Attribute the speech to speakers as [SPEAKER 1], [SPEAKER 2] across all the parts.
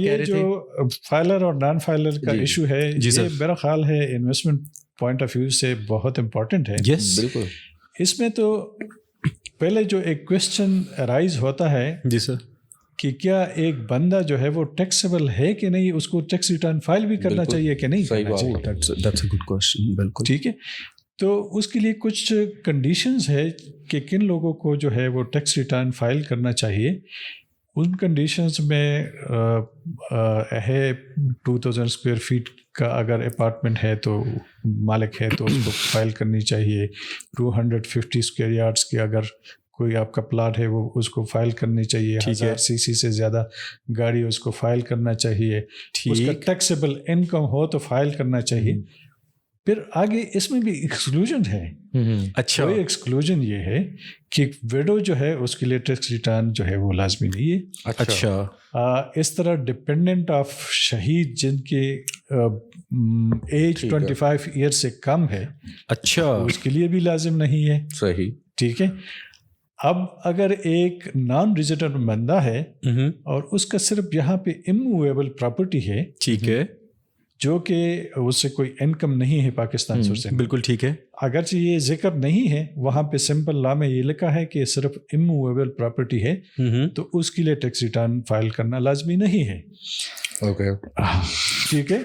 [SPEAKER 1] کہہ رہے تھے
[SPEAKER 2] جو فائلر اور نان فائلر کا ایشو ہے یہ میرا خیال ہے انویسٹمنٹ پوائنٹ آف ویو سے بہت امپورٹنٹ ہے.
[SPEAKER 1] بالکل.
[SPEAKER 2] اس میں تو پہلے جو ایک کوشچن رائز ہوتا ہے
[SPEAKER 1] جی سر
[SPEAKER 2] کہ کیا ایک بندہ جو ہے وہ ٹیکسیبل ہے کہ نہیں, اس کو ٹیکس ریٹرن فائل بھی کرنا چاہیے کہ نہیں کرنا چاہیے.
[SPEAKER 1] That's a good question. بالکل
[SPEAKER 2] ٹھیک ہے. تو اس کے لیے کچھ کنڈیشنز ہے کہ کن لوگوں کو جو ہے وہ ٹیکس ریٹرن فائل کرنا چاہیے. ان کنڈیشنز میں ہے 2000 اسکوائر فیٹ کا اگر اپارٹمنٹ ہے تو مالک ہے تو اس کو فائل کرنی چاہیے. 250 اسکوائر یارڈس کی اگر کوئی آپ کا پلاٹ ہے وہ اس کو فائل کرنی چاہیے. 1000 cc سے زیادہ گاڑی اس کو فائل کرنا چاہیے. اس کا ٹیکسیبل انکم ہو تو فائل کرنا چاہیے. پھر آگے اس میں بھی ایکسکلوژن ہے.
[SPEAKER 1] اچھا,
[SPEAKER 2] کوئی ایکسکلوژن یہ ہے کہ ویڈو جو ہے اس کے لیے ٹیکس ریٹرن جو ہے وہ لازمی نہیں ہے.
[SPEAKER 1] اچھا,
[SPEAKER 2] اس طرح ڈپینڈنٹ آف شہید جن کے ایج 25 ایئر سے کم ہے,
[SPEAKER 1] اچھا,
[SPEAKER 2] اس کے لیے بھی لازم نہیں ہے.
[SPEAKER 1] صحیح,
[SPEAKER 2] ٹھیک ہے. اب اگر ایک نان ریزیڈنٹ بندہ ہے اور اس کا صرف یہاں پہ اموویبل پراپرٹی ہے,
[SPEAKER 1] ٹھیک ہے,
[SPEAKER 2] جو کہ اس سے کوئی انکم نہیں ہے پاکستان سورس سے,
[SPEAKER 1] بالکل ٹھیک ہے,
[SPEAKER 2] اگرچہ یہ ذکر نہیں ہے وہاں پہ سمپل لا میں یہ لکھا ہے کہ صرف اموویبل پراپرٹی ہے تو اس کے لیے ٹیکس ریٹرن فائل کرنا لازمی نہیں ہے.
[SPEAKER 1] اوکے,
[SPEAKER 2] ٹھیک ہے,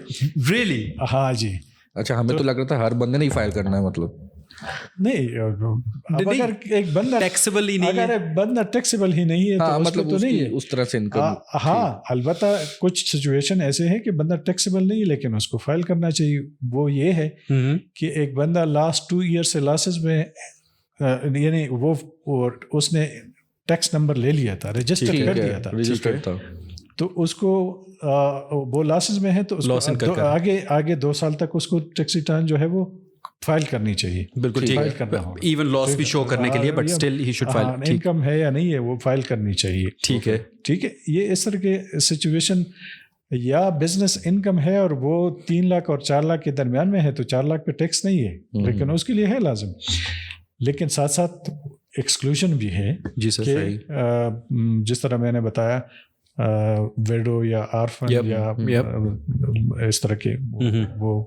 [SPEAKER 1] ریئلی,
[SPEAKER 2] ہاں جی.
[SPEAKER 1] اچھا, ہمیں تو لگ رہا تھا ہر بندے نے ہی فائل کرنا ہے. مطلب
[SPEAKER 2] نہیں, اگر ایک بندہ
[SPEAKER 1] ٹیکسیبل ہی نہیں ہے,
[SPEAKER 2] اگر ایک بندہ ٹیکسیبل ہی نہیں ہے تو
[SPEAKER 1] مطلب
[SPEAKER 2] تو نہیں ہے
[SPEAKER 1] اس طرح سے انکم.
[SPEAKER 2] ہاں, البتہ کچھ سچویشن ایسے ہیں کہ بندہ ٹیکسیبل نہیں لیکن اس کو فائل کرنا چاہیے. وہ یہ ہے کہ ایک بندہ لاسٹ 2 ایئر سے لاسز میں یعنی وہ اس نے ٹیکس نمبر لے لیا تھا, رجسٹر کر دیا تھا, تو اس کو وہ لاسز میں ہے تو اس کو آگے 2 سال تک اس کو ٹیکس ریٹرن جو ہے وہ فائل کرنی چاہیے.
[SPEAKER 1] بالکل ٹھیک ہے, ایون لاس بھی شو کرنے کے لیے, but still he should file.
[SPEAKER 2] Income ہے یا نہیں ہے وہ فائل کرنی چاہیے.
[SPEAKER 1] ٹھیک ہے,
[SPEAKER 2] ٹھیک ہے. یہ اس طرح کے سچویشن یا بزنس انکم ہے اور وہ 3 لاکھ اور 4 لاکھ کے درمیان میں ہے تو 4 لاکھ پہ ٹیکس نہیں ہے, لیکن اس کے لیے ہے لازم. لیکن ساتھ ساتھ ایکسکلوژن بھی ہے.
[SPEAKER 1] جی سر,
[SPEAKER 2] کہ جس طرح میں نے بتایا ویڈو یا آرفن یا اس طرح کے وہ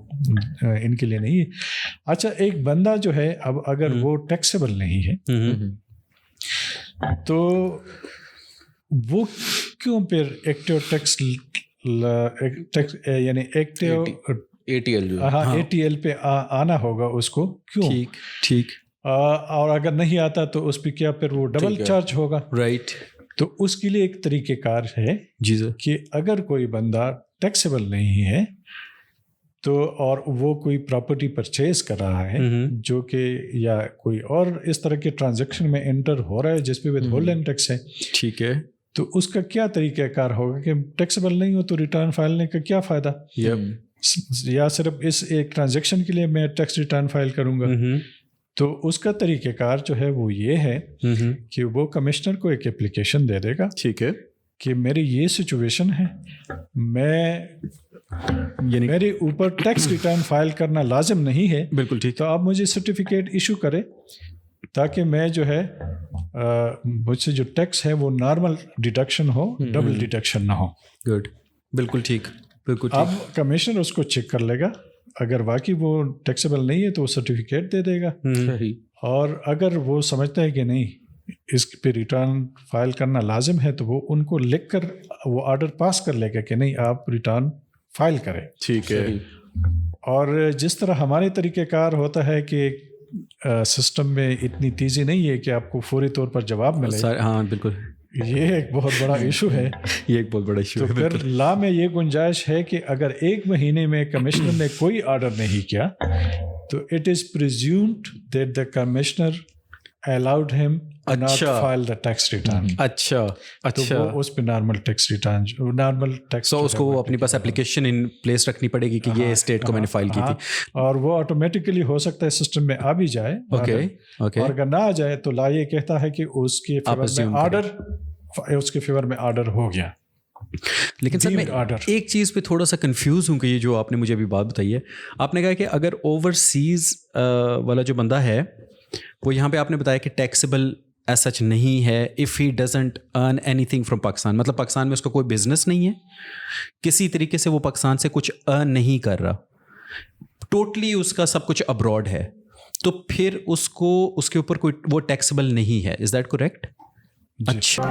[SPEAKER 2] ان کے لیے نہیں ہے. اچھا, ایک بندہ جو ہے اب اگر وہ ٹیکسیبل نہیں ہے تو وہ کیوں پھر ایکٹیو ٹیکس یعنی ایکٹیو ATL پہ آنا ہوگا اس کو, کیوں؟
[SPEAKER 1] ٹھیک.
[SPEAKER 2] اور اگر نہیں آتا تو اس پہ کیا پھر وہ ڈبل چارج ہوگا؟
[SPEAKER 1] رائٹ.
[SPEAKER 2] تو اس کے لیے ایک طریقہ کار ہے
[SPEAKER 1] جی سر
[SPEAKER 2] کہ اگر کوئی بندہ ٹیکسیبل نہیں ہے تو اور وہ کوئی پراپرٹی پرچیز کر رہا ہے جو کہ یا کوئی اور اس طرح کے ٹرانزیکشن میں انٹر ہو رہا ہے جس پہ ود ہولڈنگ ٹیکس ہے,
[SPEAKER 1] ٹھیک ہے,
[SPEAKER 2] تو اس کا کیا طریقہ کار ہوگا کہ ٹیکسیبل نہیں ہو تو ریٹرن فائل کرنے کا کیا فائدہ, یا صرف اس ایک ٹرانزیکشن کے لیے میں ٹیکس ریٹرن فائل کروں گا. تو اس کا طریقہ کار جو ہے وہ یہ ہے کہ وہ کمشنر کو ایک اپلیکیشن دے دے گا,
[SPEAKER 1] ٹھیک ہے,
[SPEAKER 2] کہ میری یہ سچویشن ہے, میں
[SPEAKER 1] یعنی
[SPEAKER 2] میرے اوپر ٹیکس ریٹرن فائل کرنا لازم نہیں ہے.
[SPEAKER 1] بالکل ٹھیک.
[SPEAKER 2] تو آپ مجھے سرٹیفکیٹ ایشو کرے تاکہ میں جو ہے مجھ سے جو ٹیکس ہے وہ نارمل ڈیڈکشن ہو, ڈبل ڈیڈکشن نہ ہو.
[SPEAKER 1] گڈ, بالکل ٹھیک, بالکل ٹھیک.
[SPEAKER 2] اب کمشنر اس کو چیک کر لے گا, اگر واقعی وہ ٹیکسیبل نہیں ہے تو وہ سرٹیفکیٹ دے دے گا, اور اگر وہ سمجھتا ہے کہ نہیں اس پہ ریٹرن فائل کرنا لازم ہے تو وہ ان کو لکھ کر وہ آرڈر پاس کر لے گا کہ نہیں آپ ریٹرن فائل کریں.
[SPEAKER 1] ٹھیک ہے.
[SPEAKER 2] اور جس طرح ہمارے طریقہ کار ہوتا ہے کہ سسٹم میں اتنی تیزی نہیں ہے کہ آپ کو فوری طور پر جواب ملے.
[SPEAKER 1] ہاں بالکل,
[SPEAKER 2] یہ ایک بہت بڑا ایشو ہے.
[SPEAKER 1] یہ ایک بہت بڑا ایشو ہے.
[SPEAKER 2] تو پھر لا میں یہ گنجائش ہے کہ اگر 1 مہینے میں کمشنر نے کوئی آرڈر نہیں کیا تو it is presumed that the commissioner allowed him not file the tax return.
[SPEAKER 1] اچھا,
[SPEAKER 2] تو وہ اس پہ normal tax return normal tax
[SPEAKER 1] اس کو وہ اپنے پاس اپلیکیشن ان پلیس رکھنی پڑے گی کہ یہ اسٹیٹ کو میں نے فائل کی تھی,
[SPEAKER 2] اور وہ آٹومیٹکلی ہو سکتا ہے سسٹم میں آ بھی جائے. اور اگر نہ آ جائے تو لا یہ کہتا ہے کہ اس کے فیور میں آرڈر ہو گیا.
[SPEAKER 1] لیکن سر میں ایک چیز پہ تھوڑا سا کنفیوز ہوں کہ یہ جو آپ نے مجھے ابھی بات بتائی ہے, آپ نے کہا کہ اگر اوورسیز والا جو بندہ ہے وہ یہاں پہ آپ نے بتایا کہ ٹیکسیبل ایز سچ نہیں ہے if he doesn't earn any thing from Pakistan. مطلب پاکستان میں اس کا کوئی بزنس نہیں ہے, کسی طریقے سے وہ پاکستان سے کچھ ارن نہیں کر رہا, ٹوٹلی اس کا سب کچھ ابراڈ ہے, تو پھر اس کے اوپر کوئی وہ ٹیکسیبل نہیں ہے. Is that correct? اچھا.